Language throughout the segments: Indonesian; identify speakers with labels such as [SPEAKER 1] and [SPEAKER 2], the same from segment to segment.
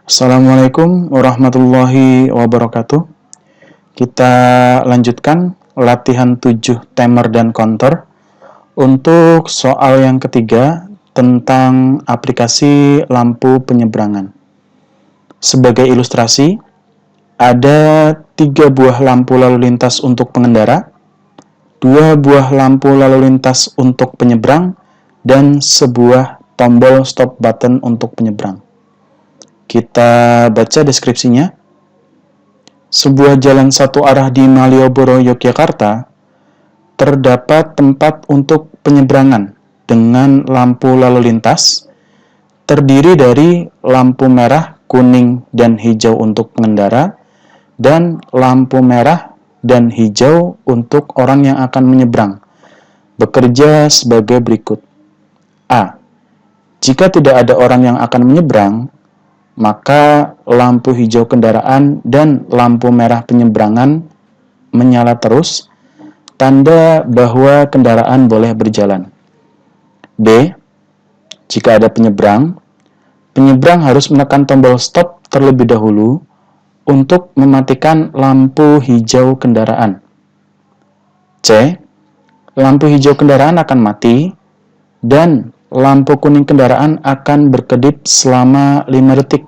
[SPEAKER 1] Assalamualaikum warahmatullahi wabarakatuh. Kita lanjutkan latihan 7 timer dan counter untuk soal yang ketiga tentang aplikasi lampu penyeberangan. Sebagai ilustrasi, ada 3 buah lampu lalu lintas untuk pengendara, 2 buah lampu lalu lintas untuk penyeberang, dan sebuah tombol stop button untuk penyeberang. Kita baca deskripsinya. Sebuah jalan satu arah di Malioboro, Yogyakarta, terdapat tempat untuk penyeberangan dengan lampu lalu lintas, terdiri dari lampu merah, kuning, dan hijau untuk pengendara, dan lampu merah dan hijau untuk orang yang akan menyeberang, bekerja sebagai berikut. A. Jika tidak ada orang yang akan menyeberang, maka lampu hijau kendaraan dan lampu merah penyeberangan menyala terus, tanda bahwa kendaraan boleh berjalan. B. Jika ada penyeberang, penyeberang harus menekan tombol stop terlebih dahulu untuk mematikan lampu hijau kendaraan. C. Lampu hijau kendaraan akan mati dan lampu kuning kendaraan akan berkedip selama 5 detik.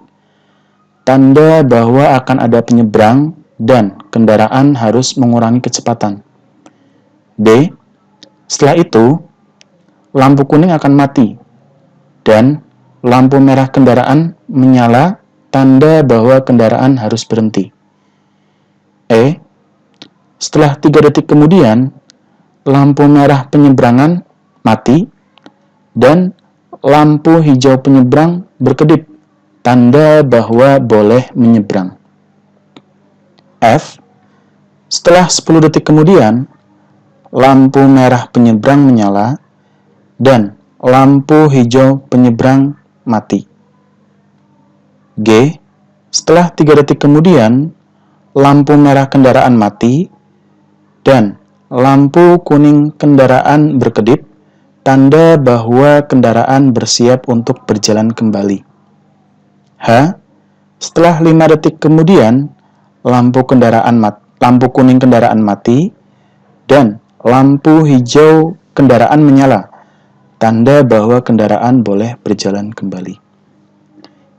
[SPEAKER 1] Tanda bahwa akan ada penyeberang dan kendaraan harus mengurangi kecepatan. D. Setelah itu, lampu kuning akan mati dan lampu merah kendaraan menyala, tanda bahwa kendaraan harus berhenti. E. Setelah 3 detik kemudian, lampu merah penyeberangan mati dan lampu hijau penyeberang berkedip, tanda bahwa boleh menyeberang. F. Setelah 10 detik kemudian, lampu merah penyeberang menyala dan lampu hijau penyeberang mati. G. Setelah 3 detik kemudian, lampu merah kendaraan mati dan lampu kuning kendaraan berkedip, tanda bahwa kendaraan bersiap untuk berjalan kembali. H. Setelah 5 detik kemudian, lampu kuning kendaraan mati dan lampu hijau kendaraan menyala, tanda bahwa kendaraan boleh berjalan kembali.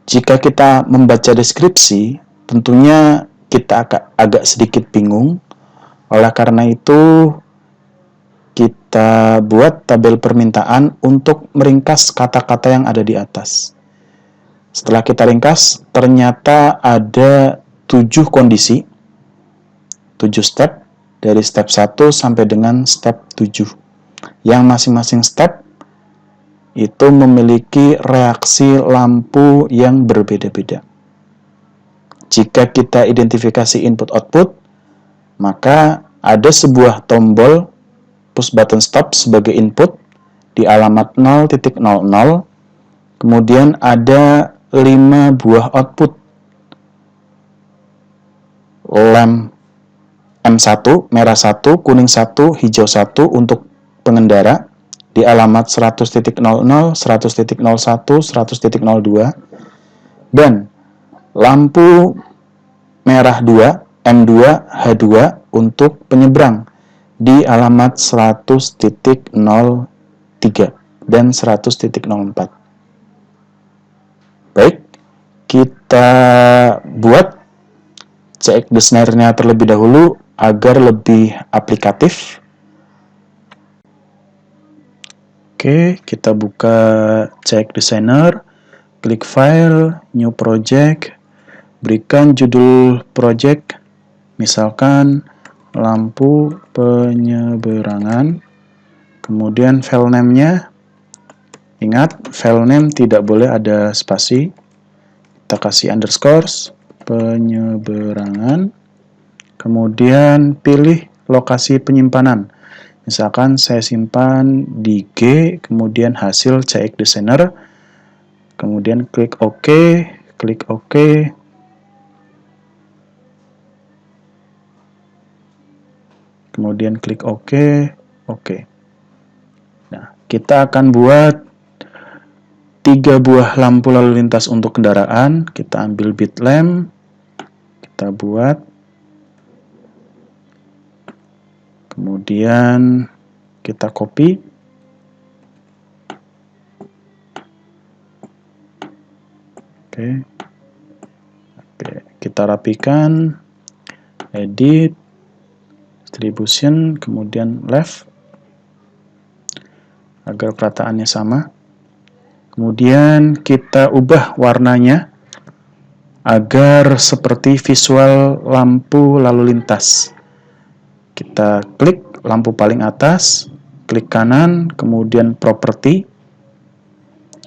[SPEAKER 1] Jika kita membaca deskripsi, tentunya kita agak sedikit bingung. Oleh karena itu, kita buat tabel permintaan untuk meringkas kata-kata yang ada di atas. Setelah kita ringkas, ternyata ada 7 kondisi, 7 step, dari step 1 sampai dengan step 7. Yang masing-masing step itu memiliki reaksi lampu yang berbeda-beda. Jika kita identifikasi input-output, maka ada sebuah tombol push button stop sebagai input di alamat 0.00, kemudian ada 5 buah output, lem M1, merah 1, kuning 1, hijau 1 untuk pengendara di alamat 100.00, 100.01, 100.02, dan lampu merah 2, M2, H2 untuk penyeberang di alamat 100.03 dan 100.04. Baik, kita buat CX Designer-nya terlebih dahulu agar lebih aplikatif. Oke, kita buka CX Designer, klik File, New Project, berikan judul project, misalkan lampu penyeberangan, kemudian file name-nya, ingat file name tidak boleh ada spasi, kita kasih underscore, penyeberangan, kemudian pilih lokasi penyimpanan. Misalkan saya simpan di G, kemudian hasil CX Designer, kemudian klik OK, klik OK. Kemudian klik OK, OK. Nah, kita akan buat 3 buah lampu lalu lintas untuk kendaraan. Kita ambil bit lamp, kita buat, kemudian kita copy, oke, kita rapikan, edit, distribution, kemudian left, agar perataannya sama. Kemudian kita ubah warnanya agar seperti visual lampu lalu lintas. Kita klik lampu paling atas, klik kanan, kemudian property,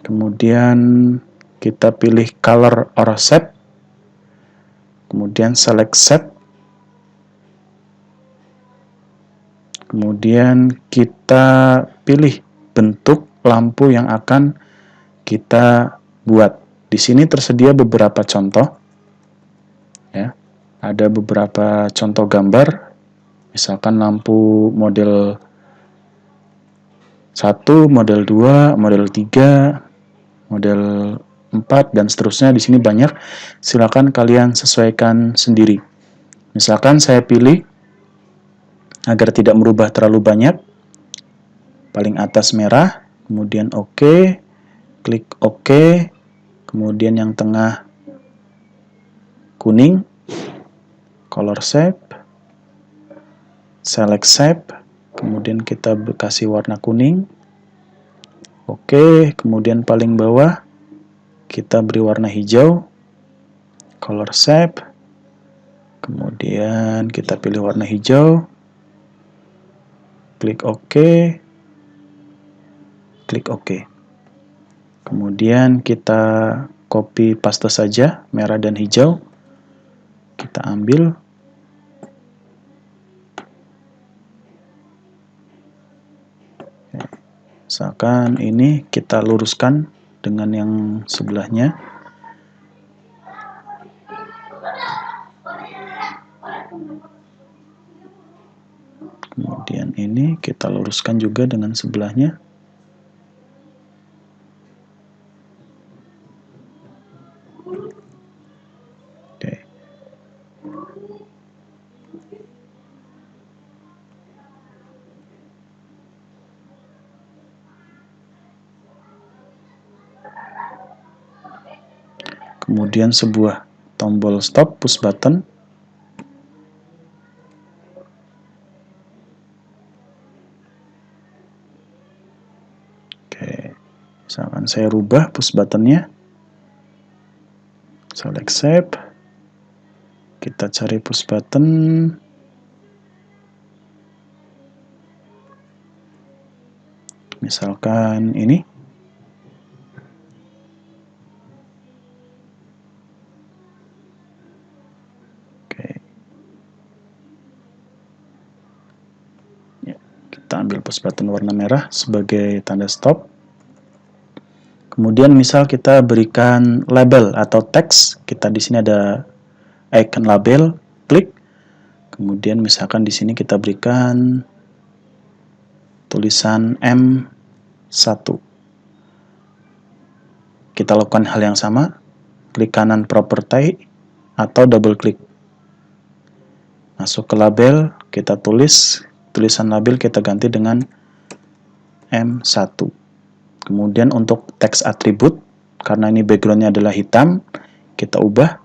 [SPEAKER 1] kemudian kita pilih color or shape, kemudian select shape, kemudian kita pilih bentuk lampu yang akan kita buat. Di sini tersedia beberapa contoh, ya. Ada beberapa contoh gambar, misalkan lampu model 1, model 2, model 3, model 4, dan seterusnya. Di sini banyak. Silakan kalian sesuaikan sendiri. Misalkan saya pilih agar tidak merubah terlalu banyak, paling atas merah, kemudian OK, klik OK, kemudian yang tengah kuning, color shape, select shape, kemudian kita kasih warna kuning, OK, kemudian paling bawah kita beri warna hijau, color shape, kemudian kita pilih warna hijau, klik OK, klik OK. Kemudian kita copy paste saja merah dan hijau, kita ambil, misalkan ini kita luruskan dengan yang sebelahnya, kemudian ini kita luruskan juga dengan sebelahnya. Oke. Kemudian sebuah tombol stop push button. Oke, misalkan saya rubah push buttonnya, select shape, kita cari push button, misalkan ini. Kita ambil push button warna merah sebagai tanda stop. Kemudian misal kita berikan label atau teks, kita di sini ada icon label, klik. Kemudian misalkan di sini kita berikan tulisan M1. Kita lakukan hal yang sama, klik kanan property atau double klik. Masuk ke label, kita tulis tulisan label, kita ganti dengan M1. Kemudian untuk teks atribut, karena ini backgroundnya adalah hitam, kita ubah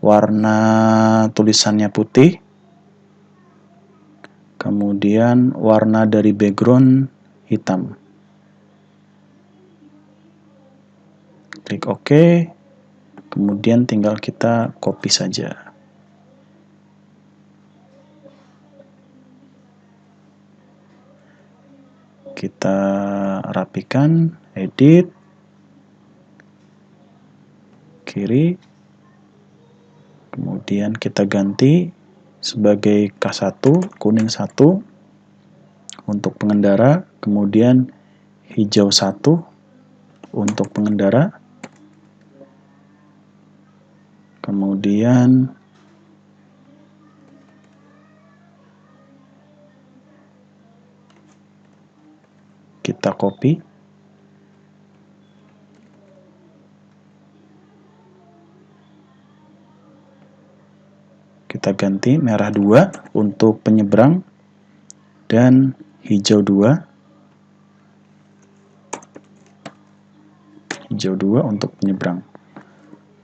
[SPEAKER 1] warna tulisannya putih, kemudian warna dari background hitam. Klik OK, kemudian tinggal kita copy saja. Kita rapikan, edit, kiri, kemudian kita ganti sebagai K1, kuning 1 untuk pengendara, kemudian hijau 1 untuk pengendara, kemudian kita copy, kita ganti merah 2 untuk penyeberang dan hijau 2. Hijau 2 untuk penyeberang.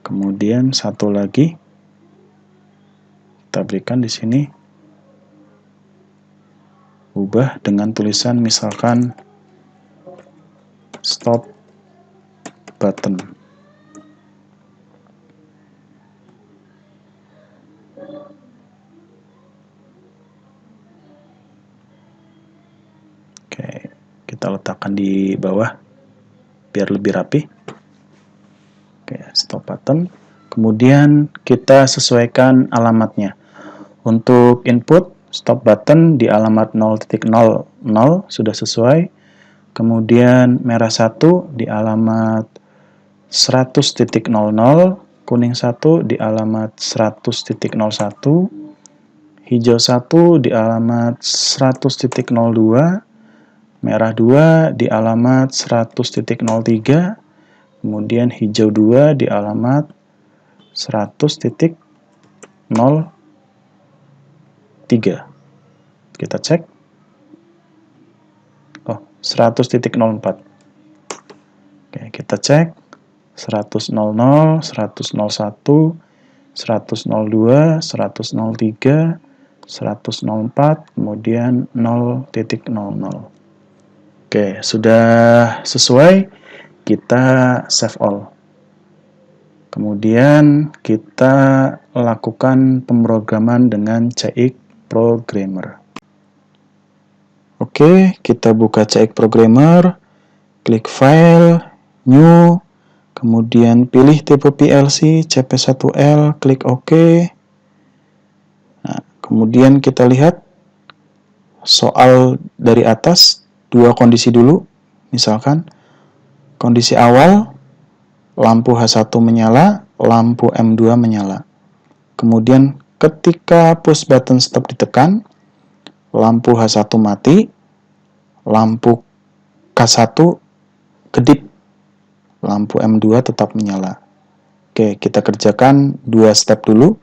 [SPEAKER 1] Kemudian satu lagi kita berikan di sini, ubah dengan tulisan misalkan stop button. Oke, kita letakkan di bawah biar lebih rapi. Oke, stop button. Kemudian kita sesuaikan alamatnya. Untuk input, stop button di alamat 0.00 sudah sesuai. Kemudian merah 1 di alamat 100.00, kuning 1 di alamat 100.01, hijau 1 di alamat 100.02, merah 2 di alamat 100.03, kemudian hijau 2 di alamat 100.03. Kita cek. Oh, 100.04. Oke, kita cek. 100.00, 100.01, 100.02, 100.03, 100.04, kemudian 0.00. Oke, sudah sesuai. Kita save all. Kemudian kita lakukan pemrograman dengan CX Programmer. Oke, kita buka CX Programmer, klik File, New, kemudian pilih tipe PLC CP1L, klik OK. Nah, kemudian kita lihat soal dari atas, dua kondisi dulu. Misalkan, kondisi awal, lampu H1 menyala, lampu M2 menyala. Kemudian ketika push button stop ditekan, lampu H1 mati, lampu K1 kedip, lampu M2 tetap menyala. Oke, kita kerjakan dua step dulu.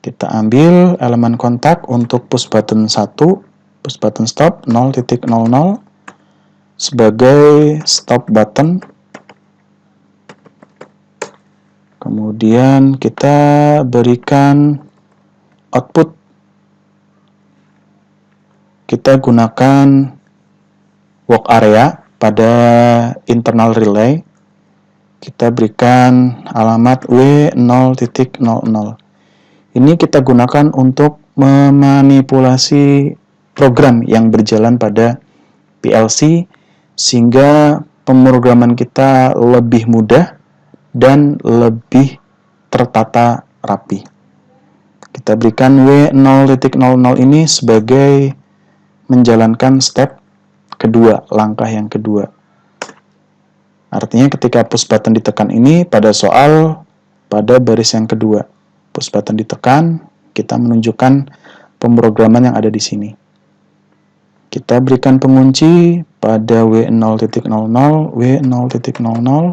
[SPEAKER 1] Kita ambil elemen kontak untuk push button 1, push button stop 0.00 sebagai stop button. Kemudian kita berikan output. Kita gunakan work area pada internal relay. Kita berikan alamat W0.00. Ini kita gunakan untuk memanipulasi program yang berjalan pada PLC sehingga pemrograman kita lebih mudah dan lebih tertata rapi. Kita berikan W0.00 ini sebagai menjalankan step kedua, langkah yang kedua. Artinya ketika push button ditekan ini pada soal pada baris yang kedua. Push button ditekan, kita menunjukkan pemrograman yang ada di sini. Kita berikan pengunci pada W0.00, W0.00.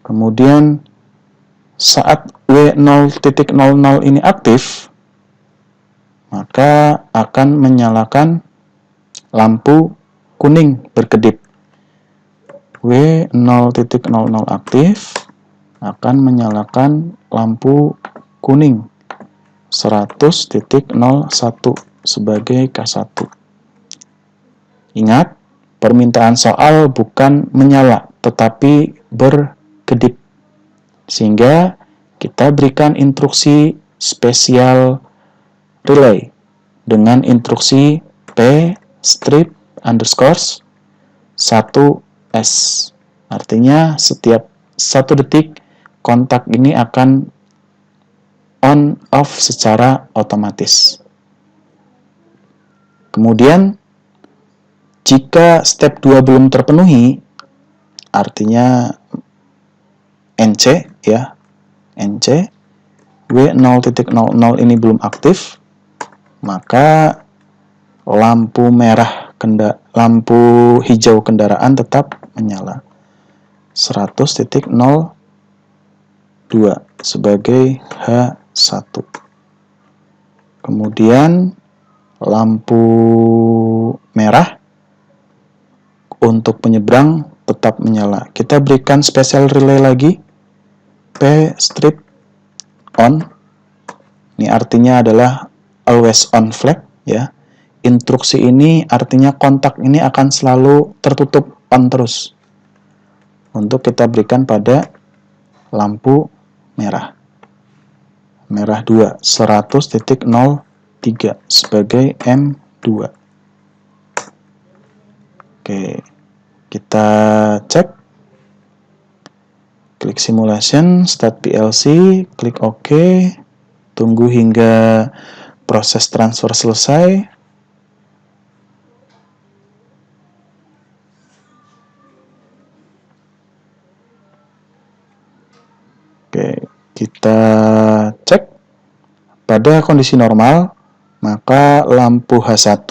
[SPEAKER 1] Kemudian saat W0.00 ini aktif, maka akan menyalakan lampu kuning berkedip. W0.00 aktif akan menyalakan lampu kuning 100.01 sebagai K1. Ingat, permintaan soal bukan menyala, tetapi berkedip. Sehingga kita berikan instruksi spesial relay dengan instruksi P strip underscores 1S. Artinya setiap 1 detik kontak ini akan on off secara otomatis. Kemudian jika step 2 belum terpenuhi, artinya NC ya, NC W0.00 ini belum aktif, maka lampu hijau kendaraan tetap menyala 100.0 sebagai H1. Kemudian lampu merah untuk penyeberang tetap menyala. Kita berikan special relay lagi, P strip on. Ini artinya adalah always on flag ya. Instruksi ini artinya kontak ini akan selalu tertutup on terus. Untuk kita berikan pada lampu merah. Merah 2 100.03 sebagai M2. Oke, kita cek. Klik simulation, start PLC, klik OK. Tunggu hingga proses transfer selesai. Oke, kita cek. Pada kondisi normal, maka lampu H1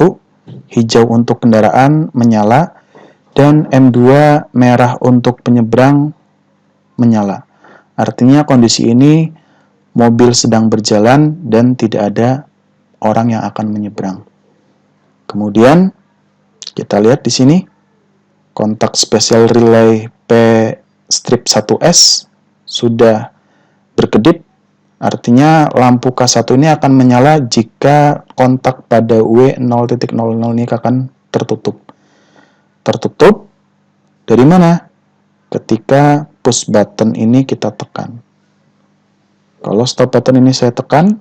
[SPEAKER 1] hijau untuk kendaraan menyala dan M2 merah untuk penyeberang menyala. Artinya kondisi ini mobil sedang berjalan dan tidak ada orang yang akan menyeberang. Kemudian kita lihat di sini kontak special relay P strip 1S sudah berkedip. Artinya lampu K1 ini akan menyala jika kontak pada W0.00 ini akan tertutup. Tertutup dari mana? Ketika push button ini kita tekan. Kalau stop button ini saya tekan,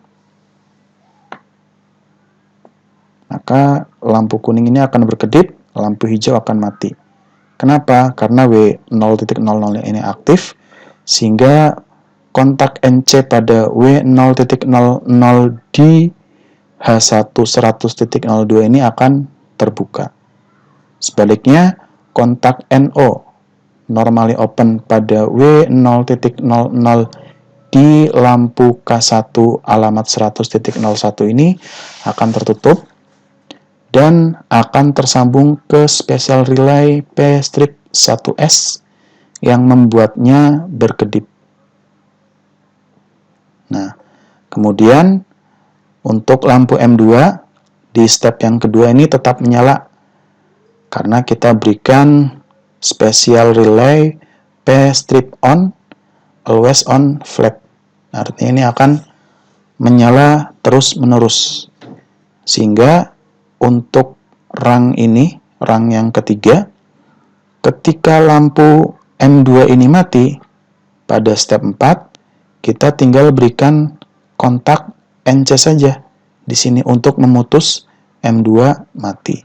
[SPEAKER 1] maka lampu kuning ini akan berkedip, lampu hijau akan mati. Kenapa? Karena W0.00 ini aktif, sehingga kontak NC pada W0.00 di H1 100.02 ini akan terbuka. Sebaliknya, kontak NO normally open pada W0.00 di lampu K1 alamat 100.01 ini akan tertutup dan akan tersambung ke special relay P strip 1S yang membuatnya berkedip. Nah, kemudian untuk lampu M2 di step yang kedua ini tetap menyala karena kita berikan special relay P strip on always on flag. Artinya ini akan menyala terus-menerus. Sehingga untuk rang ini, rang yang ketiga, ketika lampu M2 ini mati, pada step 4, kita tinggal berikan kontak NC saja di sini untuk memutus M2 mati.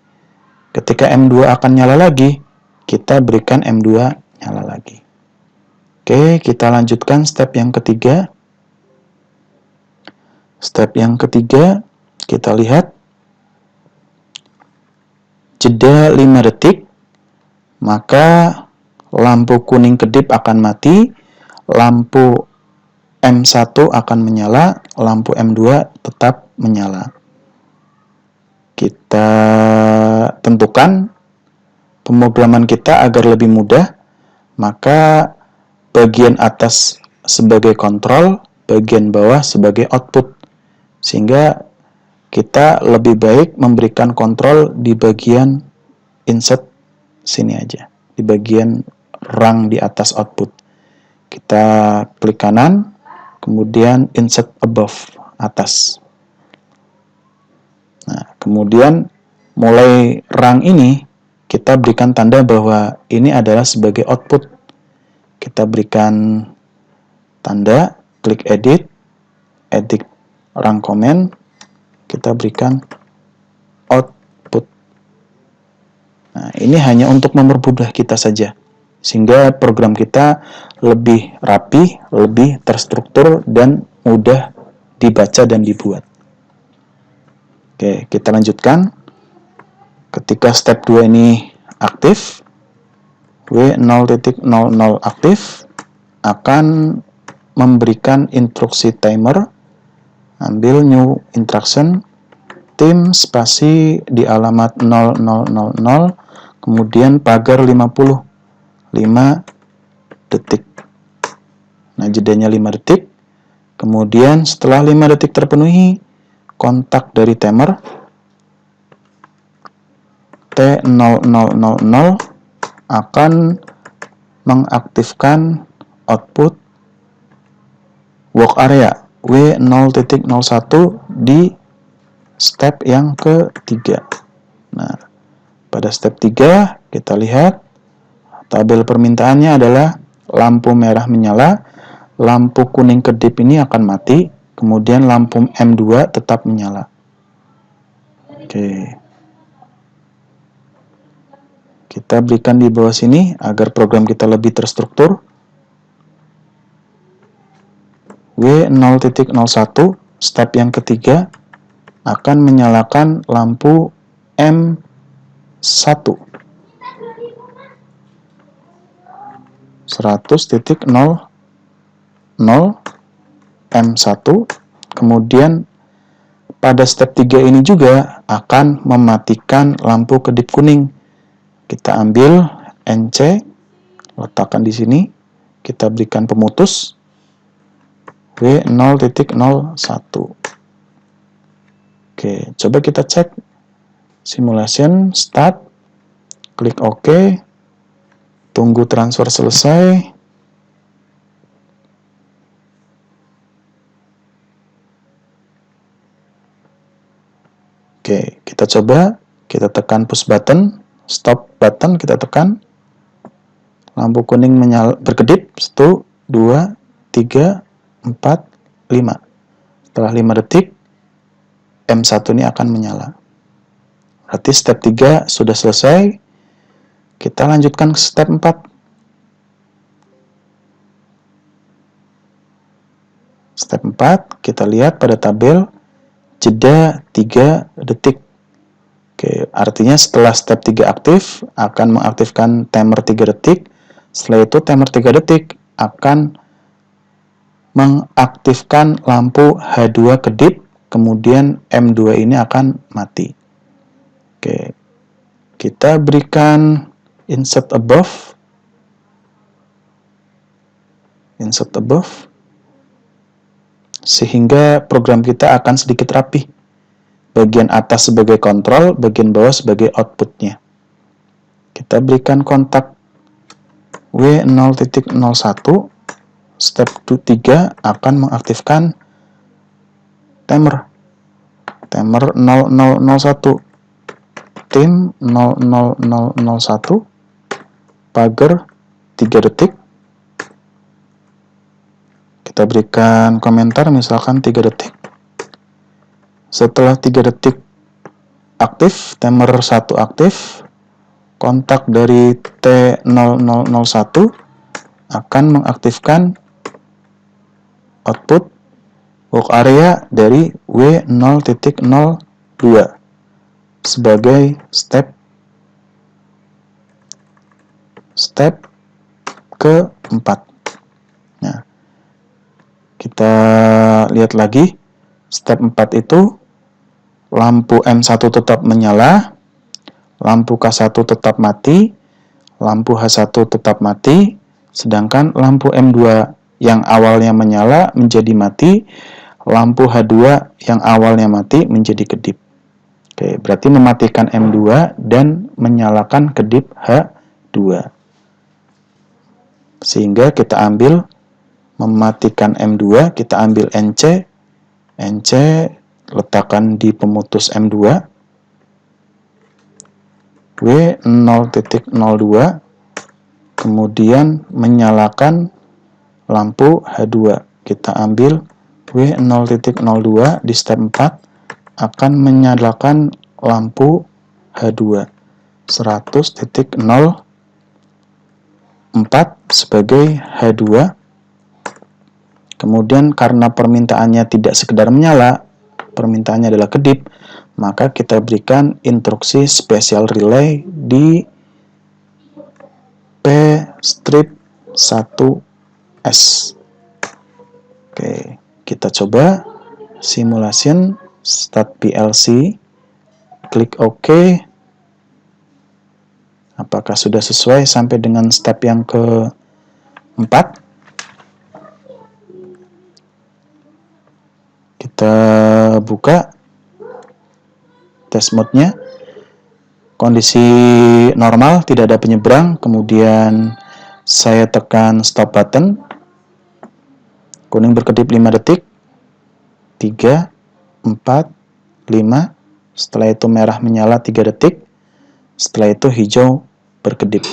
[SPEAKER 1] Ketika M2 akan nyala lagi, kita berikan M2 nyala lagi. Oke, kita lanjutkan step yang ketiga. Step yang ketiga, kita lihat jeda 5 detik, maka lampu kuning kedip akan mati, lampu M1 akan menyala, lampu M2 tetap menyala. Kita tentukan pemrograman kita agar lebih mudah, maka bagian atas sebagai kontrol, bagian bawah sebagai output. Sehingga kita lebih baik memberikan kontrol di bagian insert sini aja, di bagian rang di atas output. Kita klik kanan, kemudian insert above, atas. Nah, kemudian mulai rang ini kita berikan tanda bahwa ini adalah sebagai output. Kita berikan tanda, klik edit rang comment, kita berikan output. Nah, ini hanya untuk mempermudah kita saja, sehingga program kita lebih rapi, lebih terstruktur, dan mudah dibaca dan dibuat. Oke, kita lanjutkan. Ketika step 2 ini aktif, W0.00 aktif, akan memberikan instruksi timer, ambil new instruction, tim spasi di alamat 0000, kemudian pagar 55 detik. Nah, jedanya 5 detik. Kemudian setelah 5 detik terpenuhi, kontak dari timer T0000 akan mengaktifkan output work area W0.01 di step yang ketiga. Nah, pada step 3 kita lihat tabel permintaannya adalah lampu merah menyala, lampu kuning kedip ini akan mati, kemudian lampu M2 tetap menyala. Oke. Kita berikan di bawah sini agar program kita lebih terstruktur. W0.01 step yang ketiga akan menyalakan lampu M1 100.00 M1. Kemudian pada step 3 ini juga akan mematikan lampu kedip kuning. Kita ambil NC, letakkan di sini, kita berikan pemutus W0.01. Oke, coba kita cek simulation, start, klik OK, tunggu transfer selesai. Oke, kita coba, kita tekan push button, stop button kita tekan, lampu kuning berkedip, 1, 2, 3, 4, 5. Setelah 5 detik, M1 ini akan menyala. Berarti step 3 sudah selesai. Kita lanjutkan ke step 4. Step 4, kita lihat pada tabel jeda 3 detik. Oke, artinya setelah step 3 aktif, akan mengaktifkan timer 3 detik. Setelah itu timer 3 detik akan mengaktifkan lampu H2 kedip, kemudian M2 ini akan mati. Oke, kita berikan insert above, sehingga program kita akan sedikit rapi. Bagian atas sebagai kontrol, bagian bawah sebagai outputnya. Kita berikan kontak W0.01, step 3 akan mengaktifkan timer 0001, tim 00001, pagar 3 detik. Kita berikan komentar misalkan 3 detik. Setelah 3 detik aktif, timer 1 aktif, kontak dari T0001 akan mengaktifkan output work area dari W0.02 sebagai step keempat. Nah, kita lihat lagi step 4 itu lampu M1 tetap menyala, lampu K1 tetap mati, lampu H1 tetap mati, sedangkan lampu M2 yang awalnya menyala menjadi mati, lampu H2 yang awalnya mati menjadi kedip. Oke, berarti mematikan M2 dan menyalakan kedip H2. Sehingga kita ambil mematikan M2, kita ambil NC, letakkan di pemutus M2, W0.02, kemudian menyalakan lampu H2. Kita ambil W0.02 di step 4 akan menyalakan lampu H2 100.04 sebagai H2. Kemudian karena permintaannya tidak sekedar menyala, permintaannya adalah kedip, maka kita berikan instruksi special relay di P strip 1S. Oke, kita coba simulation, start PLC, klik OK. Apakah sudah sesuai sampai dengan step yang keempat? Kita buka test mode-nya. Kondisi normal, tidak ada penyeberang. Kemudian saya tekan stop button. Kuning berkedip 5 detik. 3, 4, 5. Setelah itu merah menyala 3 detik. Setelah itu hijau berkedip.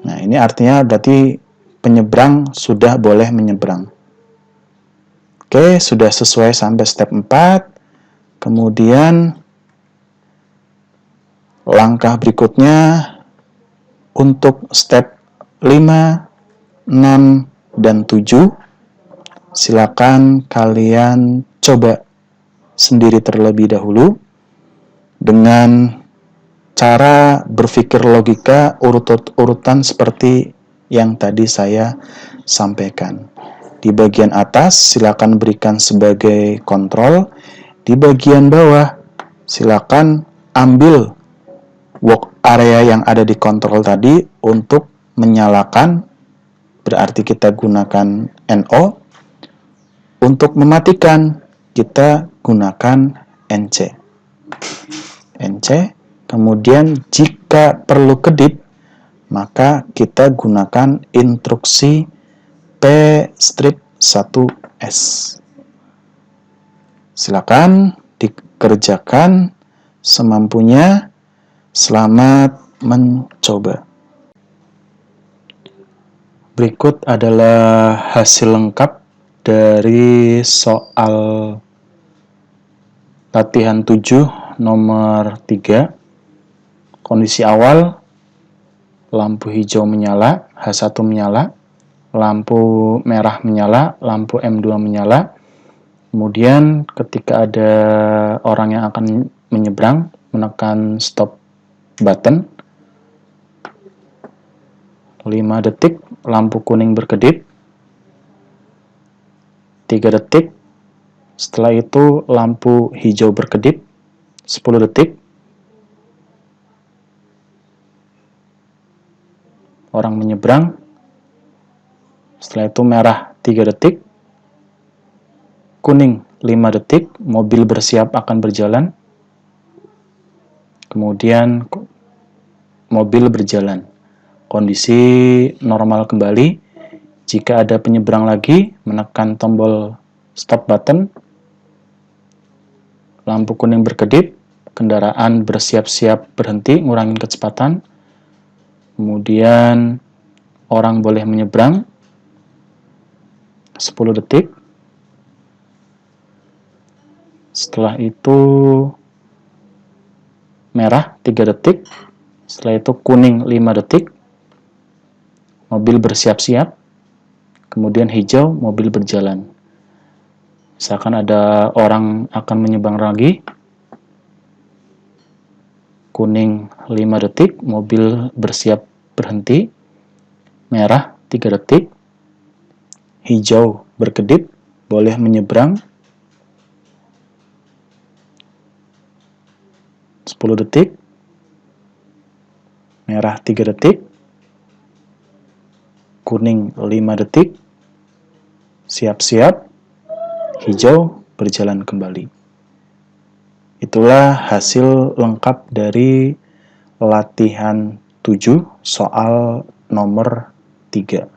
[SPEAKER 1] Nah, ini artinya berarti penyeberang sudah boleh menyeberang. Oke, sudah sesuai sampai step 4. Kemudian langkah berikutnya untuk step 5, 6, dan 7, silakan kalian coba sendiri terlebih dahulu dengan cara berpikir logika urutan seperti yang tadi saya sampaikan. Di bagian atas silakan berikan sebagai kontrol, di bagian bawah silakan ambil work area yang ada di kontrol tadi untuk menyalakan, berarti kita gunakan NO. Untuk mematikan, kita gunakan NC. NC, kemudian jika perlu kedip, maka kita gunakan instruksi P-1S. Silakan dikerjakan semampunya. Selamat mencoba. Berikut adalah hasil lengkap dari soal latihan 7 nomor 3. Kondisi awal, lampu hijau menyala, H1 menyala, lampu merah menyala, lampu M2 menyala. Kemudian ketika ada orang yang akan menyeberang, menekan stop button. 5 detik, lampu kuning berkedip. 3 detik, setelah itu lampu hijau berkedip. 10 detik, orang menyeberang. Setelah itu merah 3 detik, kuning 5 detik, mobil bersiap akan berjalan. Kemudian mobil berjalan. Kondisi normal kembali. Jika ada penyeberang lagi, menekan tombol stop button. Lampu kuning berkedip, kendaraan bersiap-siap berhenti, ngurangin kecepatan. Kemudian orang boleh menyeberang. 10 detik. Setelah itu merah 3 detik. Setelah itu kuning 5 detik. Mobil bersiap-siap. Kemudian hijau, mobil berjalan. Misalkan ada orang akan menyeberang lagi. Kuning 5 detik, mobil bersiap berhenti. Merah 3 detik. Hijau berkedip, boleh menyeberang. 10 detik. Merah 3 detik. Kuning 5 detik. Siap-siap. Hijau berjalan kembali. Itulah hasil lengkap dari latihan 7 soal nomor 3.